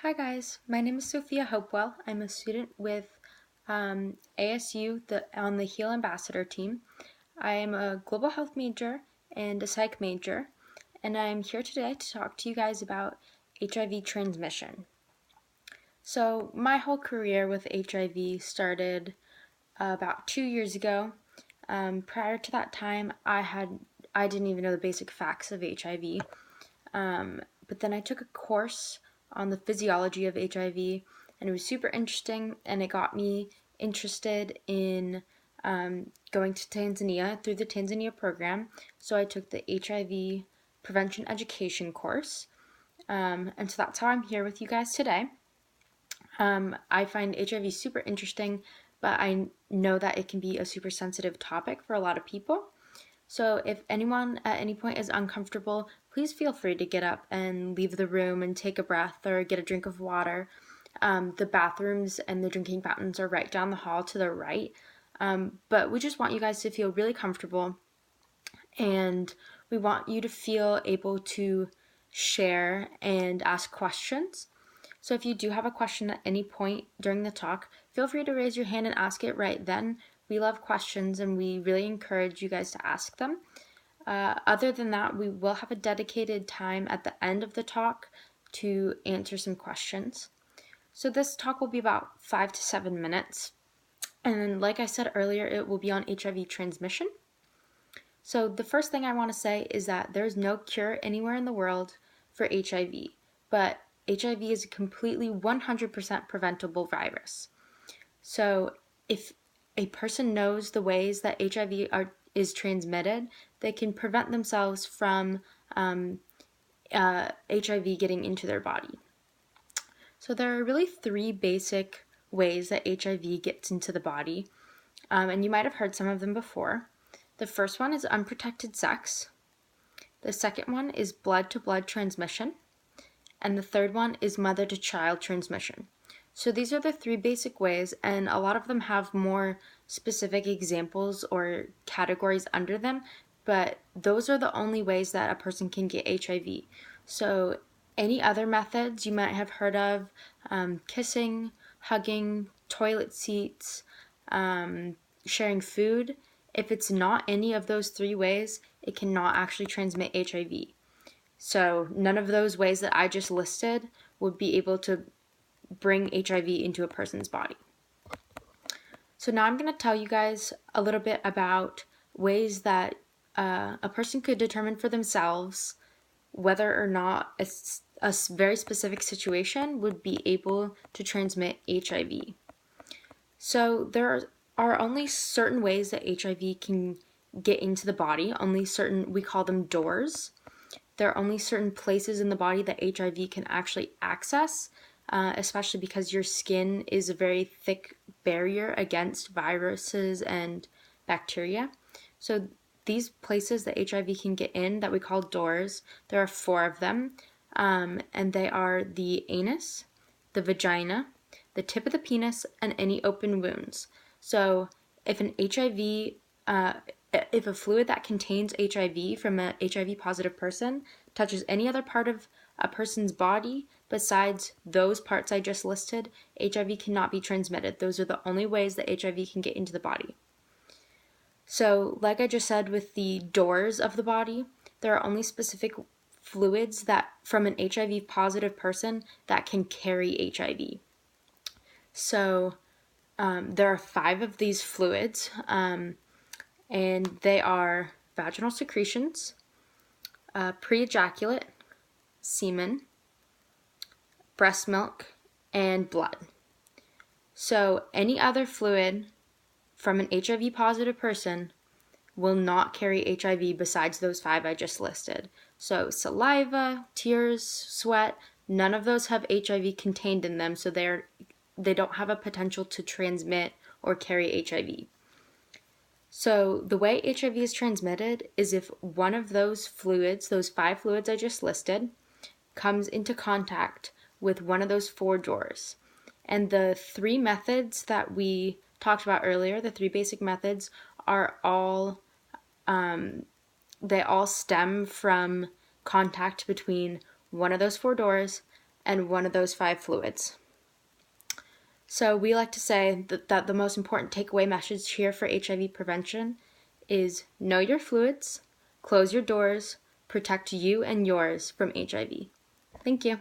Hi guys, my name is Sophia Hopewell. I'm a student with ASU on the HEAL Ambassador team. I am a global health major and a psych major, and I'm here today to talk to you guys about HIV transmission. So my whole career with HIV started about 2 years ago. Prior to that time, I didn't even know the basic facts of HIV. But then I took a course on the physiology of HIV, and it was super interesting, and it got me interested in going to Tanzania through the Tanzania program. So I took the HIV prevention education course, and so that's how I'm here with you guys today. I find HIV super interesting, but I know that it can be a super sensitive topic for a lot of people. So if anyone at any point is uncomfortable, please feel free to get up and leave the room and take a breath or get a drink of water. The bathrooms and the drinking fountains are right down the hall to the right. But we just want you guys to feel really comfortable, and we want you to feel able to share and ask questions. So if you do have a question at any point during the talk, feel free to raise your hand and ask it right then. We love questions and we really encourage you guys to ask them. Other than that, we will have a dedicated time at the end of the talk to answer some questions. So this talk will be about 5 to 7 minutes. And like I said earlier, it will be on HIV transmission. So the first thing I want to say is that there is no cure anywhere in the world for HIV, but HIV is a completely 100% preventable virus. So if a person knows the ways that is transmitted, they can prevent themselves from HIV getting into their body. So there are really three basic ways that HIV gets into the body, and you might have heard some of them before. The first one is unprotected sex. The second one is blood-to-blood transmission. And the third one is mother-to-child transmission. So these are the three basic ways, and a lot of them have more specific examples or categories under them, but those are the only ways that a person can get HIV. So any other methods you might have heard of, kissing, hugging, toilet seats, sharing food, if it's not any of those three ways, it cannot actually transmit HIV. So none of those ways that I just listed would be able to bring HIV into a person's body. So now I'm going to tell you guys a little bit about ways that a person could determine for themselves whether or not a very specific situation would be able to transmit HIV. So there are only certain ways that HIV can get into the body, only certain, we call them doors. There are only certain places in the body that HIV can actually access, especially because your skin is a very thick barrier against viruses and bacteria. So these places that HIV can get in that we call doors, there are 4 of them, and they are the anus, the vagina, the tip of the penis, and any open wounds. So if an HIV if a fluid that contains HIV from an HIV positive person touches any other part of a person's body besides those parts I just listed, HIV cannot be transmitted. Those are the only ways that HIV can get into the body. So, like I just said with the doors of the body, there are only specific fluids that from an HIV positive person that can carry HIV. So, there are 5 of these fluids. And they are vaginal secretions, pre-ejaculate, semen, breast milk, and blood. So any other fluid from an HIV positive person will not carry HIV besides those 5 I just listed. So saliva, tears, sweat, none of those have HIV contained in them, so they don't have a potential to transmit or carry HIV. So the way HIV is transmitted is if one of those fluids, those 5 fluids I just listed, comes into contact with one of those 4 doors. And the 3 methods that we talked about earlier, the 3 basic methods, are all, they all stem from contact between one of those 4 doors and one of those 5 fluids. So we like to say that the most important takeaway message here for HIV prevention is know your fluids, close your doors, protect you and yours from HIV. Thank you.